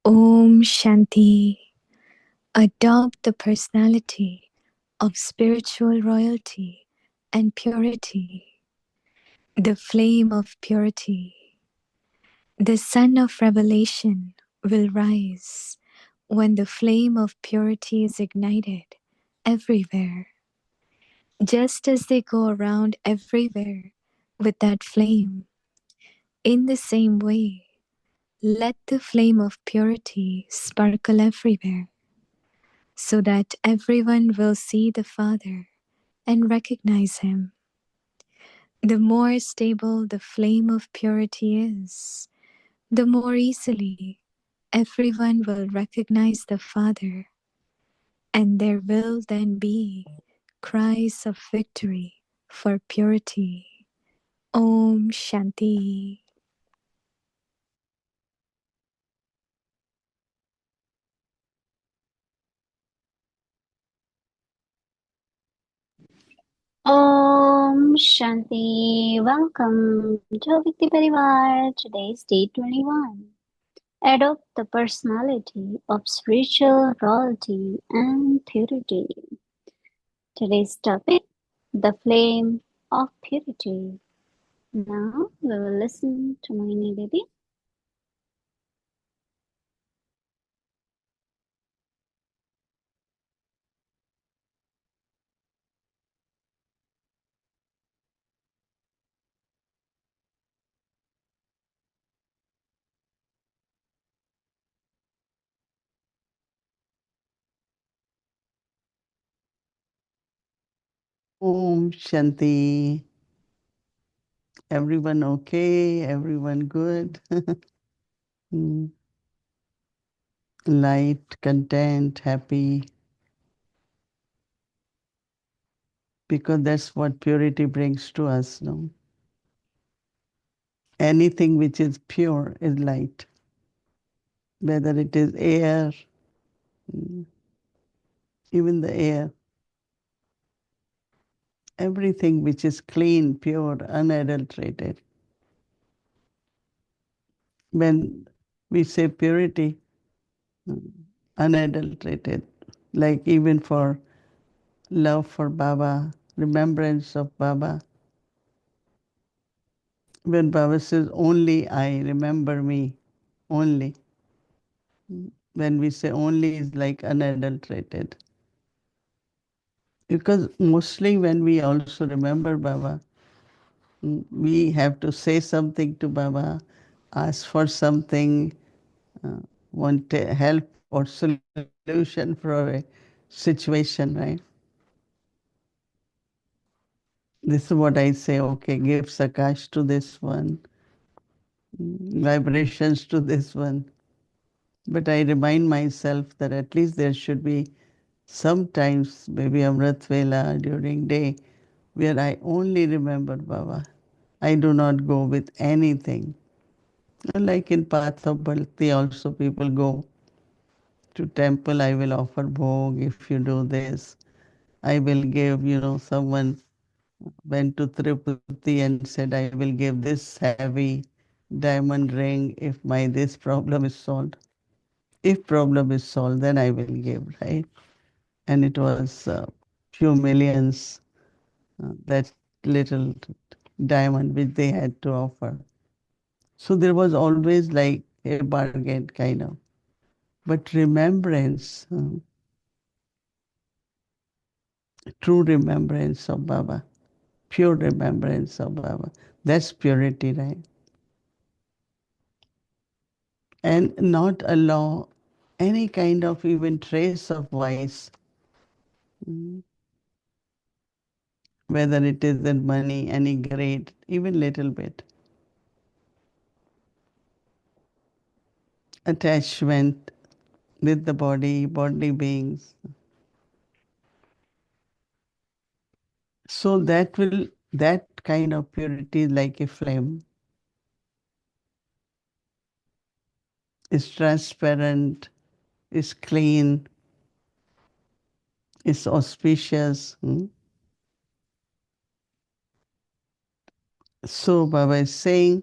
Om Shanti. Adopt the personality of spiritual royalty and purity, the flame of purity. The sun of revelation will rise when the flame of purity is ignited everywhere, just as they go around everywhere with that flame. In the same way, let the flame of purity sparkle everywhere, so that everyone will see the Father and recognize him. The more stable the flame of purity is, the more easily everyone will recognize the Father, and there will then be cries of victory for purity. Om Shanti. Om Shanti. Welcome to Vikti Parivar. Today's day 21. Adopt the personality of spiritual royalty and purity. Today's topic, the flame of purity. Now we will listen to Mohini Didi. Om Shanti. Everyone okay? Everyone good? Mm. Light, content, happy. Because that's what purity brings to us, no? Anything which is pure is light. Whether it is air, mm, even the air, everything which is clean, pure, unadulterated. When we say purity, mm, unadulterated, like even for love for Baba, remembrance of Baba. When Baba says, only I remember me, only. When we say only is like unadulterated. Because mostly when we also remember Baba, we have to say something to Baba, ask for something, uh, want help or solution for a situation, right? This is what I say, okay, give Sakash to this one, vibrations to this one. But I remind myself that at least there should be sometimes, maybe Amrit Vela during day, where I only remember Baba. I do not go with anything. Like in Path of Bhakti also people go to temple, I will offer bhog if you do this. I will give, someone went to Tirupati and said, I will give this heavy diamond ring if my this problem is solved. If problem is solved, then I will give, right? And it was few millions, that little diamond which they had to offer. So there was always like a bargain kind of. But remembrance, true remembrance of Baba, pure remembrance of Baba, that's purity, right? And not allow any kind of even trace of vice, mm, whether it is in money, any great, even little bit. Attachment with the body, bodily beings. So that kind of purity is like a flame. It's transparent, it's clean, it's auspicious. So Baba is saying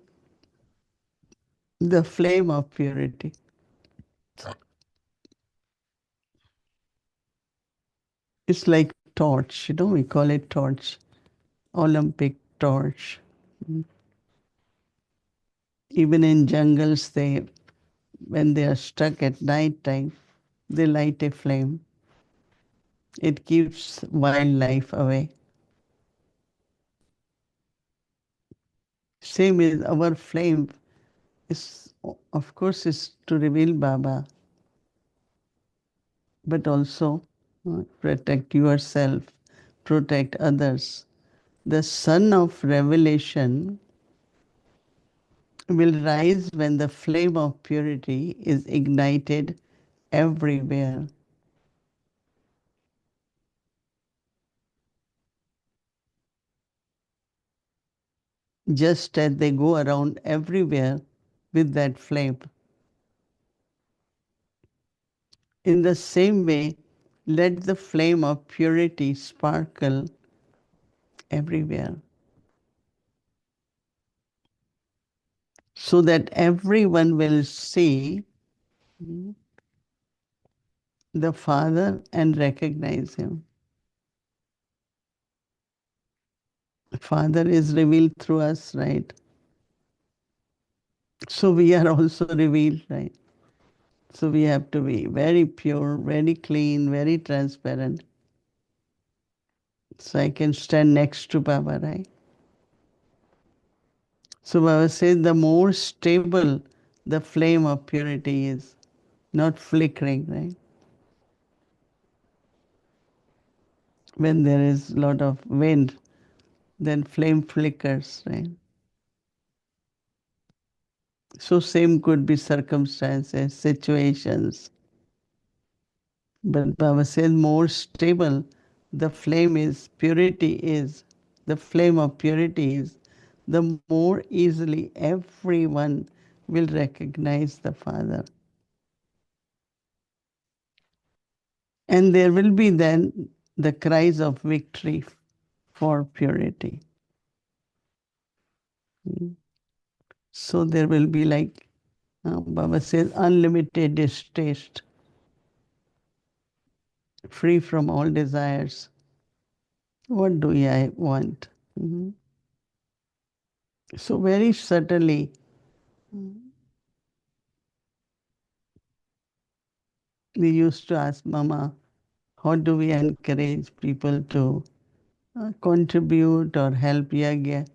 the flame of purity. It's like torch, we call it torch, Olympic torch. Even in jungles, when they are stuck at night time, they light a flame. It keeps wildlife away. Same is our flame is, of course, is to reveal Baba, but also protect yourself, protect others. The sun of revelation will rise when the flame of purity is ignited everywhere. Just as they go around everywhere with that flame. In the same way, let the flame of purity sparkle everywhere, so that everyone will see the Father and recognize Him. Father is revealed through us, right? So we are also revealed, right? So we have to be very pure, very clean, very transparent. So I can stand next to Baba, right? So Baba says the more stable the flame of purity is, not flickering, right? When there is a lot of wind, then flame flickers, right? So same could be circumstances, situations. But Baba says more stable the flame is, purity is, the flame of purity is, the more easily everyone will recognize the Father. And there will be then the cries of victory for purity. So there will be like, Baba says, unlimited distaste, free from all desires. What do I want? So very subtly, we used to ask Mama, how do we encourage people to contribute or help Yagya?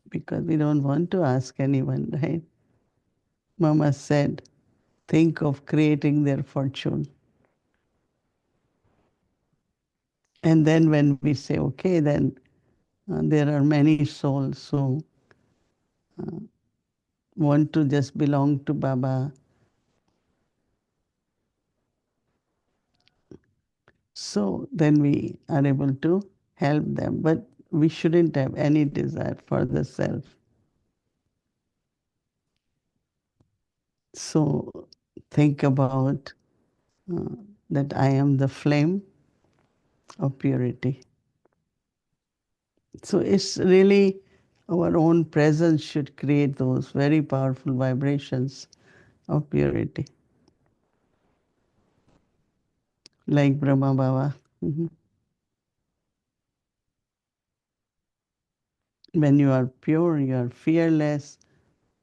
Because we don't want to ask anyone, right? Mama said, think of creating their fortune. And then when we say, okay, then there are many souls who want to just belong to Baba. So then we are able to help them. But we shouldn't have any desire for the self. So think about uh, that I am the flame of purity. So it's really our own presence should create those very powerful vibrations of purity. Like Brahma Baba. When you are pure, you are fearless,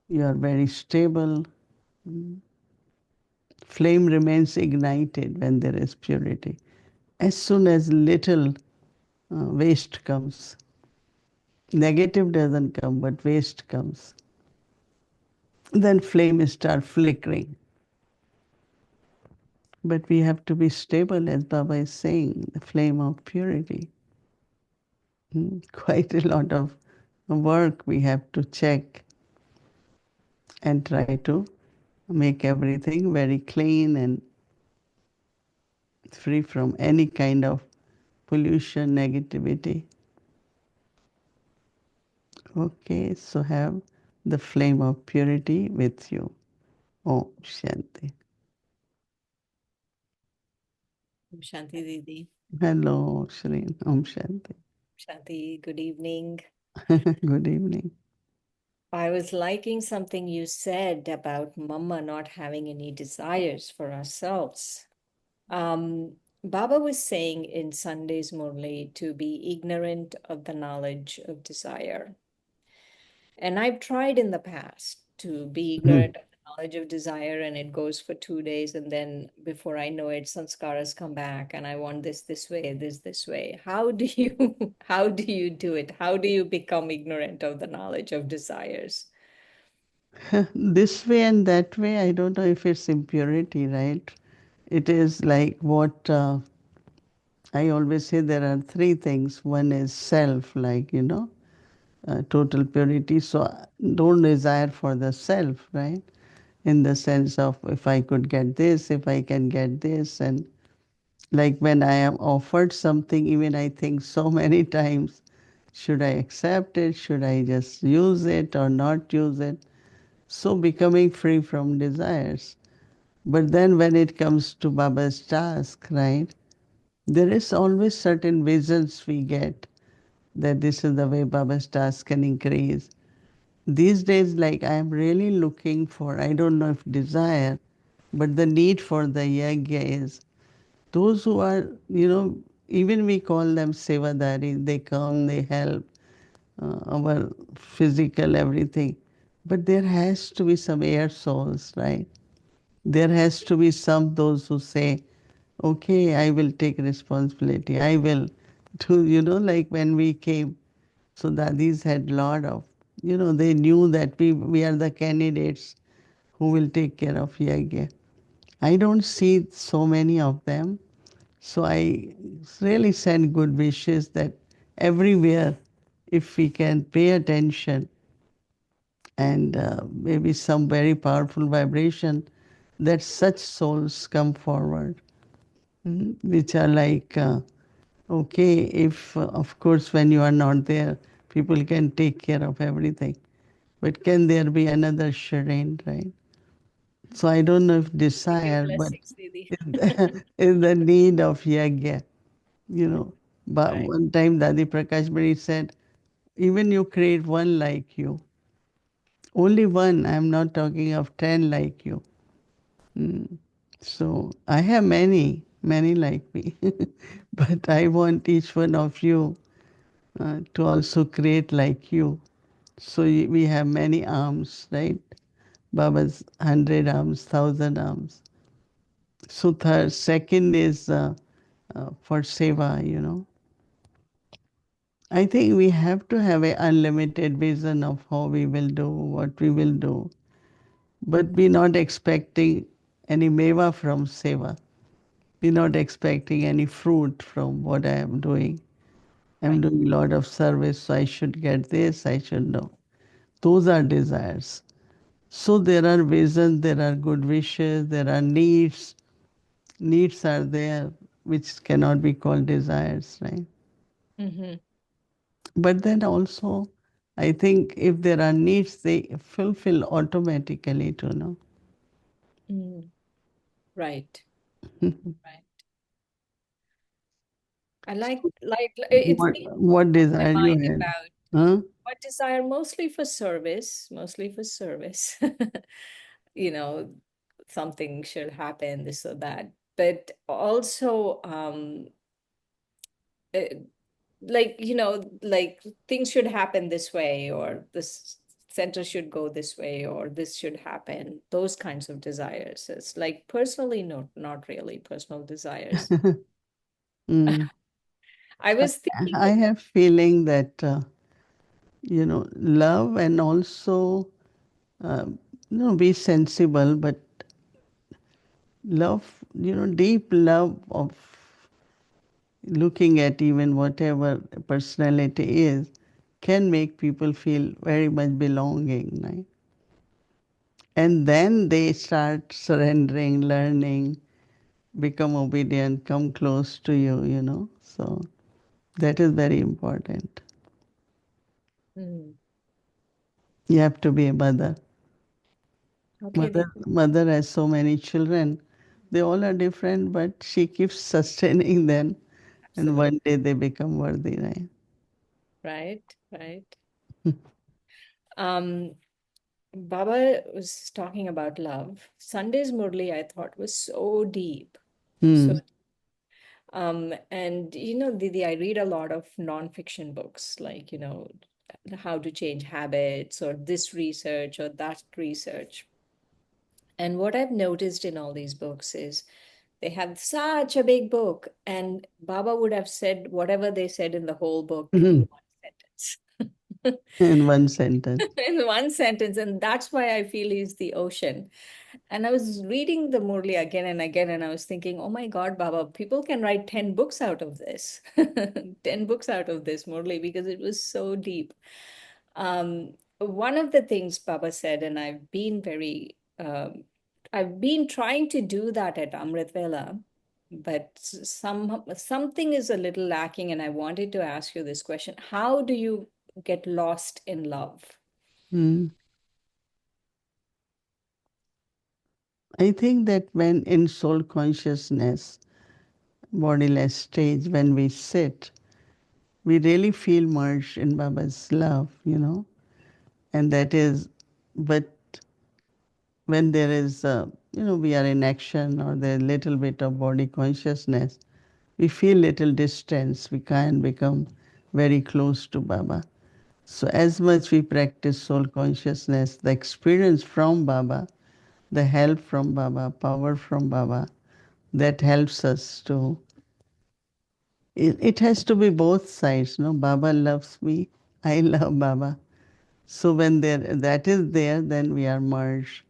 you are very stable. Flame remains ignited when there is purity. As soon as little waste comes, negative doesn't come, but waste comes, then flame start flickering. But we have to be stable, as Baba is saying, the flame of purity. Quite a lot of work we have to check and try to make everything very clean and free from any kind of pollution, negativity. Okay, so have the flame of purity with you. Om Shanti. Shanti Didi. Hello, Shri. Om Shanti. Shanti, good evening. Good evening. I was liking something you said about Mama not having any desires for ourselves. Baba was saying in Sunday's Murli to be ignorant of the knowledge of desire. And I've tried in the past to be ignorant of the knowledge of desire, and it goes for 2 days. And then before I know it, sanskaras come back and I want this way, this way. How do you how do you do it? How do you become ignorant of the knowledge of desires? This way and that way, I don't know if it's impurity, right? It is like what I always say there are three things. One is self, like, total purity. So don't desire for the self, right? In the sense of if I could get this, if I can get this. And like when I am offered something, even I think so many times, should I accept it? Should I just use it or not use it? So becoming free from desires. But then when it comes to Baba's task, right, there is always certain visions we get that this is the way Baba's task can increase. These days, like I am really looking for, I don't know if desire, but the need for the yagya is those who are, even we call them sevadari, they come, they help our physical everything. But there has to be some air souls, right? There has to be some those who say, okay, I will take responsibility. I will do, like when we came, so dadis had lot of, they knew that we are the candidates who will take care of yagya. I don't see so many of them. So I really send good wishes that everywhere, if we can pay attention and maybe some very powerful vibration, that such souls come forward, which are like, okay, if of course when you are not there, people can take care of everything. But can there be another Shireen, right? So I don't know if Give your desire, but blessings, Didi. is the need of yagya. You know, but Right. one time Dadi Prakash Bari said, even you create one like you, only one. I'm not talking of 10 like you. So I have many, many like me. But I want each one of you to also create like you. So we have many arms, right? Baba's 100 arms, 1,000 arms. So third, second is for seva. I think we have to have an unlimited vision of how we will do, what we will do, but we're not expecting any meva from seva. We're not expecting any fruit from what I am doing. I'm Right. doing a lot of service, so I should get this, I should know. Those are desires. So there are visions, there are good wishes, there are needs. Needs are there, which cannot be called desires, right? Mm-hmm. But then also, I think if there are needs, they fulfill automatically too, no? Mm. Right. Right. I like it's been What on my desire you mind had? about Huh? what desire, mostly for service. You know, something should happen, this or that. But also, it, like things should happen this way, or this center should go this way, or this should happen. Those kinds of desires. It's like personally, not really personal desires. Mm. I was thinking, I have feeling that, love and also, uh, be sensible, but love, deep love of looking at even whatever personality is can make people feel very much belonging, right? And then they start surrendering, learning, become obedient, come close to you. So that is very important. hmm, You have to be a mother. okay, Mother has so many children. They all are different, but she keeps sustaining them, and absolutely. one day they become worthy, right? Right, right. Um, Baba was talking about love. Sunday's Murli, I thought, was so deep. So Hmm. And Didi, I read a lot of nonfiction books, like, how to change habits, or this research or that research. And what I've noticed in all these books is they have such a big book, and Baba would have said whatever they said in the whole book in one sentence. In one sentence. In one sentence. And that's why I feel he's the ocean. And I was reading the Murli again and again, and I was thinking, oh my God, Baba, people can write 10 books out of this, 10 books out of this Murli, because it was so deep. One of the things Baba said, and I've been trying to do that at Amrit Vela, but something is a little lacking, and I wanted to ask you this question. How do you get lost in love? Mm. I think that when in soul consciousness, bodiless stage, when we sit, we really feel merged in Baba's love. And that is, but when there is, we are in action or there's a little bit of body consciousness, we feel little distance. We can't become very close to Baba. So as much we practice soul consciousness, the experience from Baba, the help from Baba, power from Baba, that helps us to. It has to be both sides, no? Baba loves me, I love Baba. So when that is there, then we are merged.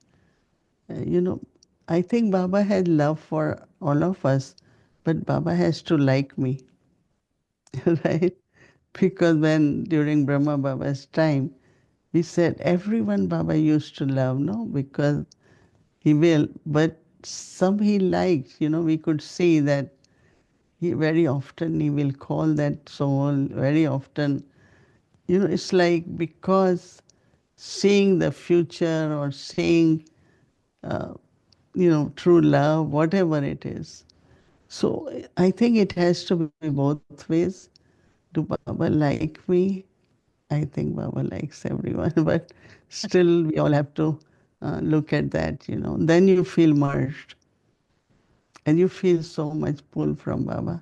Uh, you know, I think Baba has love for all of us, but Baba has to like me, right? Because when during Brahma Baba's time, we said everyone Baba used to love, no? Because he will, but some he likes, we could see that he very often he will call that soul, very often. It's like because seeing the future or seeing, uh, true love, whatever it is. So I think it has to be both ways. Do Baba like me? I think Baba likes everyone, but still we all have to look at that. Then you feel merged and you feel so much pull from Baba.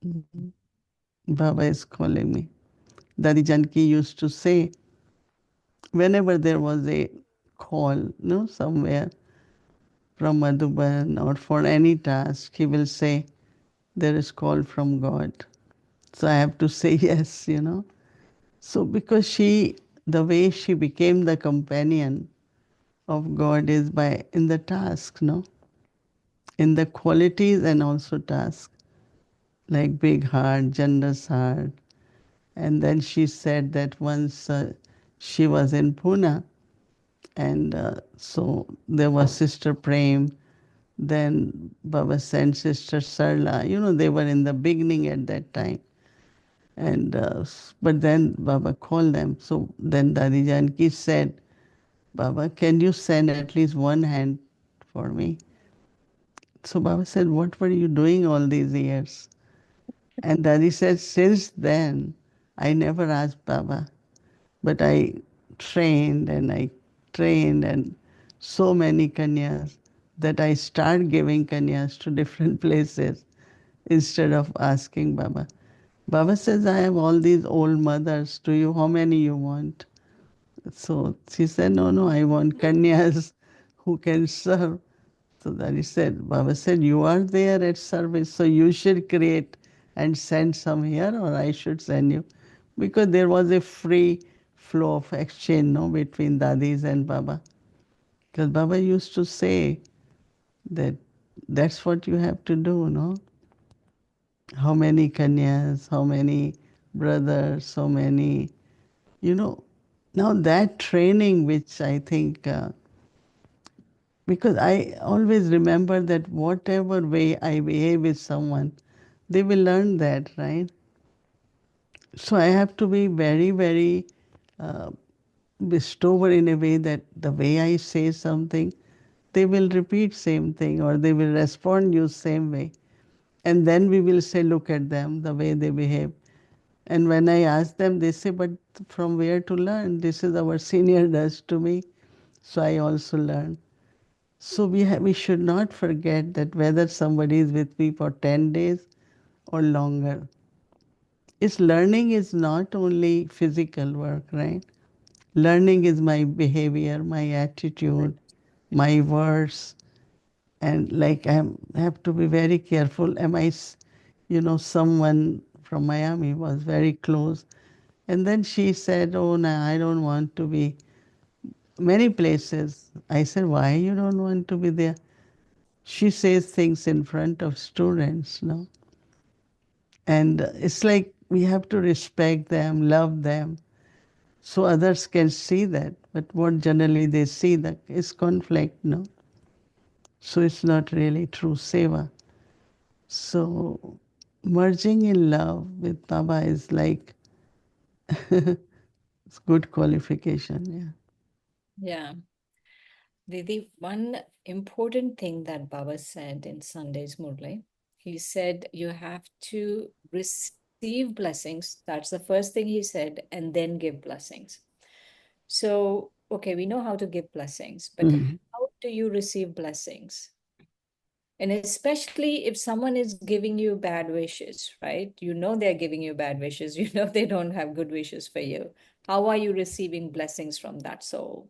Mhm. Baba is calling me. Dadi Janki used to say, whenever there was a call, no, somewhere from Madhuban or for any task, he will say, there is call from God. So I have to say yes. So because the way she became the companion of God is by in the task, no? In the qualities and also task, like big heart, generous heart. And then she said that once she was in Pune, and so there was Sister Prem, then Baba sent Sister Sarla. They were in the beginning at that time. And but then Baba called them. So then Dadi Janki said, Baba, can you send at least one hand for me? So Baba said, what were you doing all these years? And Dadi said, since then, I never asked Baba, but I trained and so many kanyas that I start giving kanyas to different places instead of asking Baba. Baba says, I have all these old mothers. To you, how many you want? So she said, no, no, I want kanyas who can serve. So then he said, Baba said, you are there at service, so you should create and send some here, or I should send you. Because there was a free flow of exchange, no, between Dadis and Baba. Because Baba used to say that that's what you have to do, no? How many kanyas, how many brothers, so many, you know. Now that training, which I think, because I always remember that whatever way I behave with someone, they will learn that, right? So I have to be very, very uh, bestower in a way that the way I say something, they will repeat same thing or they will respond you same way. And then we will say, look at them, the way they behave. And when I ask them, they say, but from where to learn? This is our senior does to me. So I also learn. So we should not forget that whether somebody is with me for 10 days or longer, is learning is not only physical work, right? Learning is my behavior, my attitude, my words, and like I have to be very careful. Someone from Miami was very close, and then she said, "Oh, no, I don't want to be many places." I said, "Why you don't want to be there?" She says things in front of students, no, and it's like we have to respect them, love them, so others can see that. But what generally they see that is conflict, no. So it's not really true seva. So merging in love with Baba is like it's good qualification, yeah. Yeah. Didi, one important thing that Baba said in Sunday's Murli, he said you have to receive blessings. That's the first thing he said, and then give blessings. So, okay, we know how to give blessings, but Mhm. how do you receive blessings? And especially if someone is giving you bad wishes, right? You know they're giving you bad wishes. You know they don't have good wishes for you. How are you receiving blessings from that soul?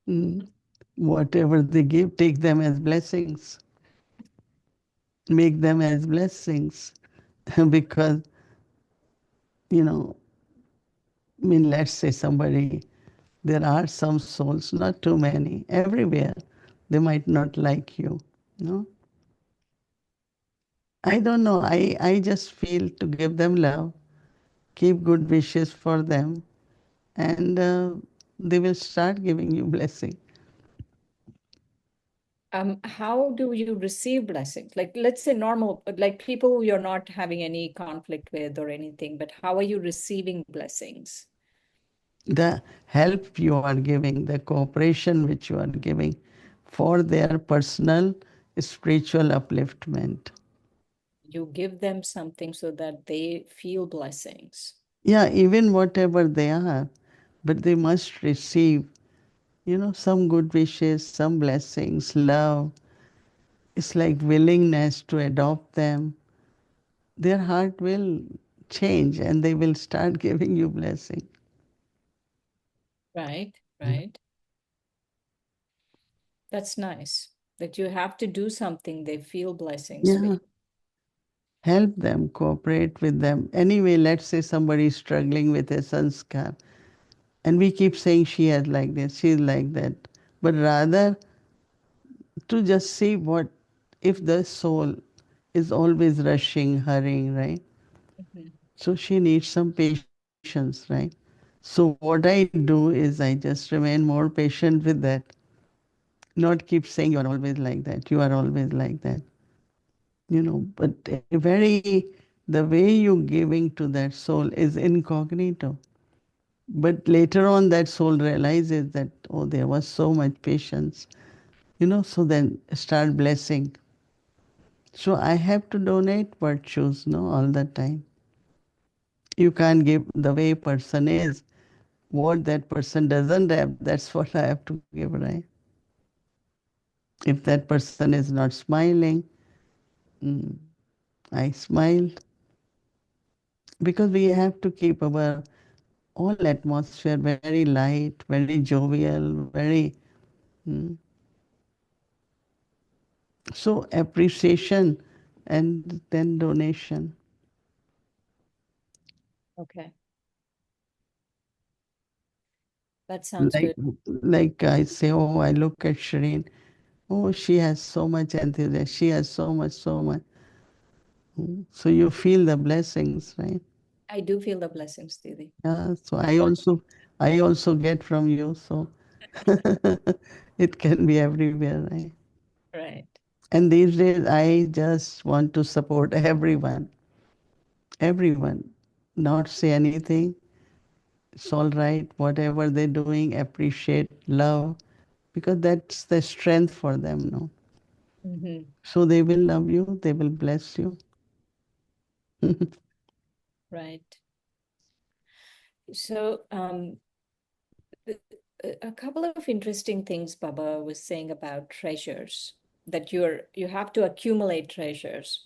Mm. Whatever they give, take them as blessings, make them as blessings. Because, you know, I mean, let's say somebody, there are some souls, not too many, everywhere. They might not like you, no? I don't know. I just feel to give them love, keep good wishes for them, and they will start giving you blessing. How do you receive blessings? Like, let's say normal, like people you're not having any conflict with or anything, but how are you receiving blessings? The help you are giving, the cooperation which you are giving for their personal spiritual upliftment. You give them something so that they feel blessings. Yeah, even whatever they are, but they must receive, some good wishes, some blessings, love. It's like willingness to adopt them. Their heart will change and they will start giving you blessing. Right, right. That's nice that you have to do something, they feel blessings for Yeah. you. Help them, cooperate with them. Anyway, let's say somebody is struggling with a sanskar, and we keep saying she is like this, she is like that. But rather to just see what if the soul is always rushing, hurrying, right? Mhm. So she needs some patience, right? So what I do is I just remain more patient with that. Not keep saying you are always like that, you are always like that. But a very the way you giving to that soul is incognito. But later on that soul realizes that, oh, there was so much patience, so then start blessing. So I have to donate virtues, no, all the time. You can't give the way person is. What that person doesn't have, that's what I have to give, right? If that person is not smiling, mm, I smile, because we have to keep our all atmosphere very light, very jovial, very so appreciation and then donation. Okay, that sounds Like good. like I say, oh, I look at Shireen. Oh, she has so much enthusiasm. She has so much, so much. So you feel the blessings, right? I do feel the blessings, Didi. Yeah. So I also get from you. So it can be everywhere, right? Right. And these days, I just want to support everyone, everyone, not say anything. It's all right, whatever they're doing, appreciate, love, because that's the strength for them, no? Hmm. So they will love you, they will bless you. Right. So, a couple of interesting things Baba was saying about treasures, that you have to accumulate treasures.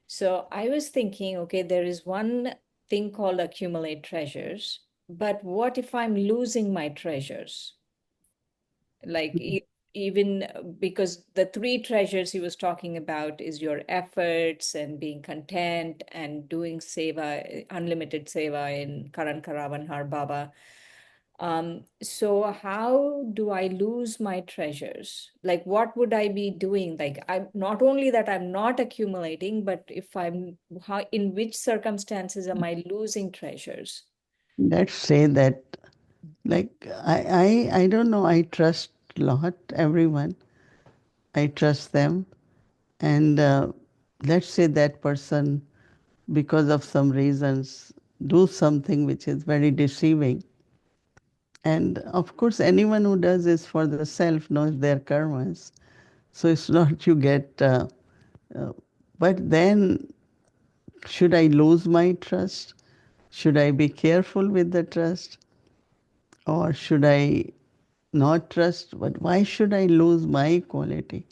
So I was thinking, okay, there is one thing called accumulate treasures, but what if I'm losing my treasures? Like even because the three treasures he was talking about is your efforts and being content and doing seva, unlimited seva in Karan Karavan Har Baba. So how do I lose my treasures? Like, what would I be doing? Like, I'm not only that I'm not accumulating, but if I'm, how, in which circumstances am I losing treasures? Let's say that, like, I don't know, I trust a lot everyone. I trust them. And let's say that person, because of some reasons, do something which is very deceiving. And of course, anyone who does this for the self knows their karmas. So it's not you get, uh, but then should I lose my trust? Should I be careful with the trust? Or should I not trust? But why should I lose my quality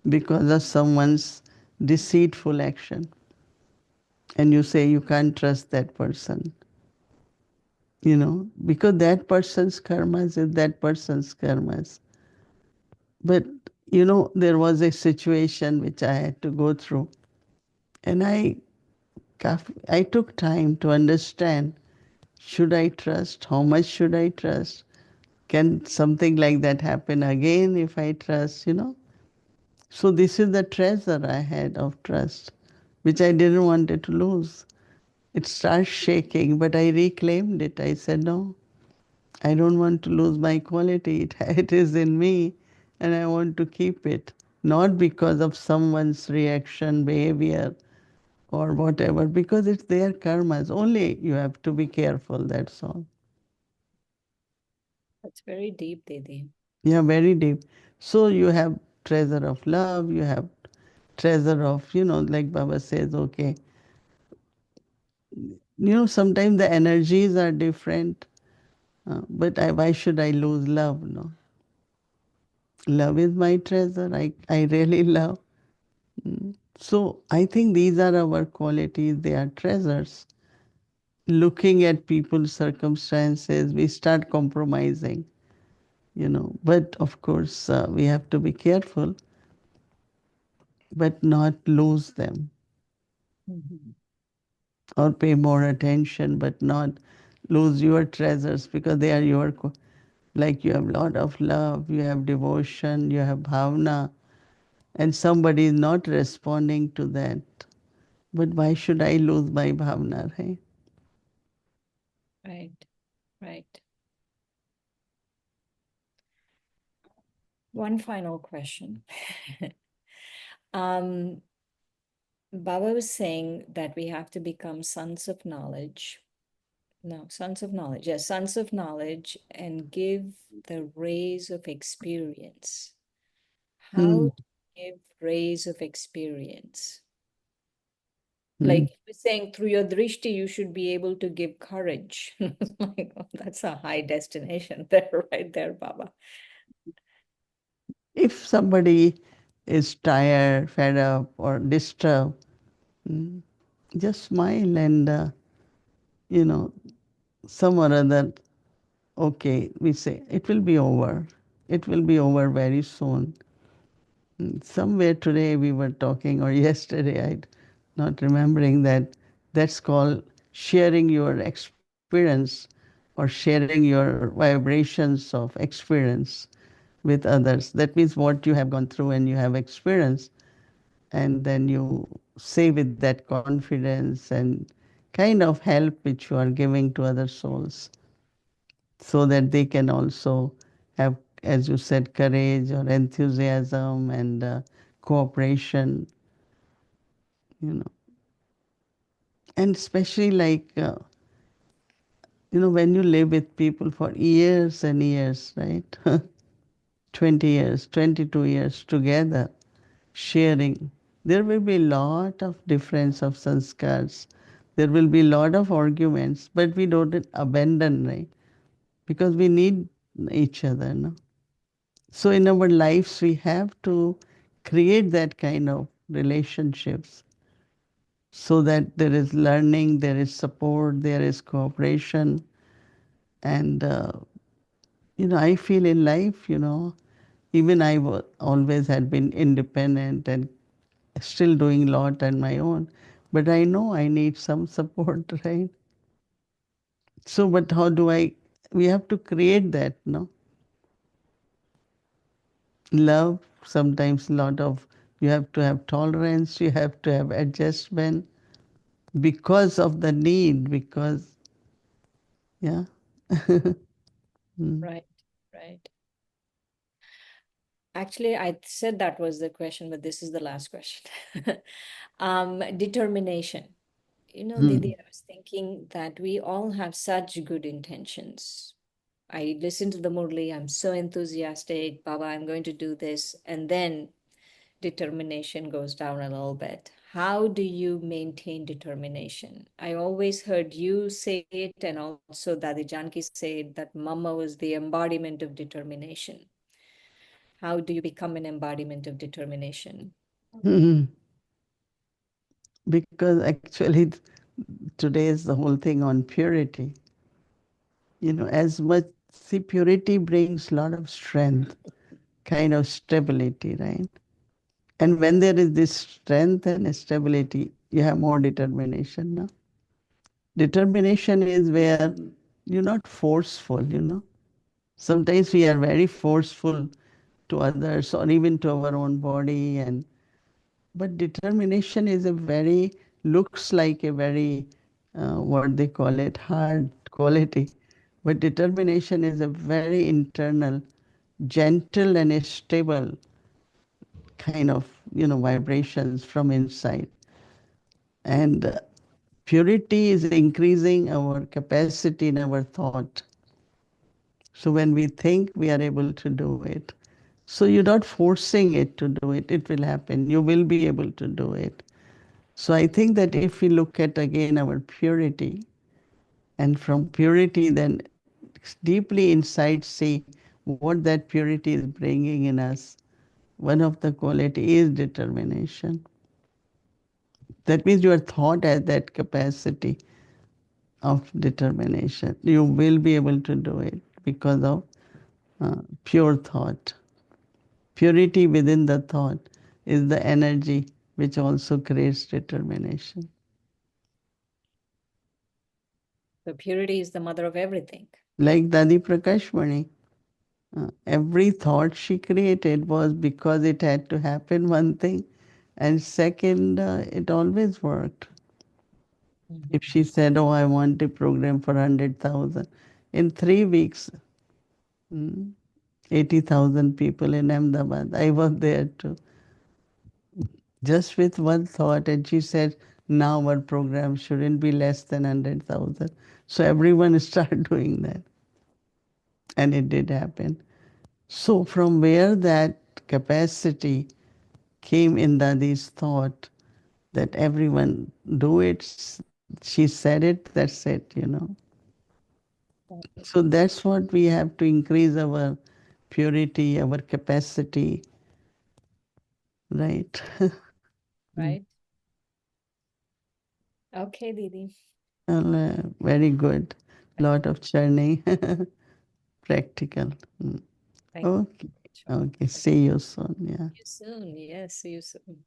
because of someone's deceitful action? And you say you can't trust that person, because that person's karmas is that person's karmas. But, there was a situation which I had to go through, and I took time to understand, should I trust? How much should I trust? Can something like that happen again if I trust? So this is the treasure I had of trust, which I didn't want it to lose. It starts shaking, but I reclaimed it. I said, no, I don't want to lose my quality. It is in me, and I want to keep it. Not because of someone's reaction, behavior, or whatever, because it's their karmas. Only you have to be careful, that's all. That's very deep, Didi. Yeah, very deep. So you have treasure of love, you have treasure of, like Baba says, okay, sometimes the energies are different, but why should I lose love? No. Love is my treasure. I really love. So I think these are our qualities, they are treasures. Looking at people's circumstances, we start compromising. But of course, we have to be careful, but not lose them, Mhm. or pay more attention, but not lose your treasures because they are like you have a lot of love, you have devotion, you have bhavna, and somebody is not responding to that. But why should I lose my bhavna, right? Right, right. One final question. um, Baba was saying that we have to become sons of knowledge. No, sons of knowledge. Yes, sons of knowledge and give the rays of experience. Hmm. How to give rays of experience? Hmm. Like he was saying, through your drishti, you should be able to give courage. Like, oh, that's a high destination there, right there, Baba. If somebody is tired, fed up, or disturbed, hmm, just smile and, you know, some or other, okay, we say, it will be over. It will be over very soon. Somewhere today we were talking, or yesterday, I'm not remembering that. That's called sharing your experience or sharing your vibrations of experience with others. That means what you have gone through and you have experienced, and then you say with that confidence and kind of help which you are giving to other souls, so that they can also have, as you said, courage or enthusiasm and cooperation, you know. And especially like, when you live with people for years and years, right? 20 years, 22 years together, sharing, there will be a lot of difference of sanskars. There will be a lot of arguments, but we don't abandon, right? Because we need each other. No? So in our lives, we have to create that kind of relationships so that there is learning, there is support, there is cooperation. And, I feel in life, even always had been independent and still doing a lot on my own. But I know I need some support, right? So, but how do we have to create that, no? Love, sometimes a lot of, you have to have tolerance, you have to have adjustment because of the need, because, yeah. Mm. Right, right. Actually, I said that was the question, but this is the last question. Determination. Didi, Mm. I was thinking that we all have such good intentions. I listen to the Murli, I'm so enthusiastic, Baba, I'm going to do this. And then determination goes down a little bit. How do you maintain determination? I always heard you say it, and also Dadi Janki said that Mama was the embodiment of determination. How do you become an embodiment of determination? Mm. Because actually, today is the whole thing on purity. As much, see, purity brings a lot of strength, kind of stability, right? And when there is this strength and stability, you have more determination. No? Determination is where you're not forceful. Sometimes we are very forceful to others or even to our own body, and but determination is a very, looks like a very, what they call it, hard quality. But determination is a very internal, gentle and stable kind of, vibrations from inside. And purity is increasing our capacity in our thought. So when we think, we are able to do it. So you're not forcing it to do it. It will happen. You will be able to do it. So I think that if we look at again our purity, and from purity then deeply inside see what that purity is bringing in us, one of the quality is determination. That means your thought has that capacity of determination. You will be able to do it because of pure thought. Purity within the thought is the energy which also creates determination. So purity is the mother of everything. Like Dadi Prakashmani, every thought she created was because it had to happen, one thing, and second, it always worked. If she said, "Oh, I want a program for 100,000," in 3 weeks, 80,000 people in Ahmedabad. I was there too. Just with one thought, and she said, now our program shouldn't be less than 100,000. So everyone started doing that. And it did happen. So from where that capacity came in Dadi's thought that everyone do it, she said it, that's it. So that's what we have to increase our purity, our capacity, right? Right? Okay, Didi. Well, very good. Thank Lot of churning, practical. Mm. thank Okay. you. Okay. See you soon. Yeah. See you soon. Yes, see you soon.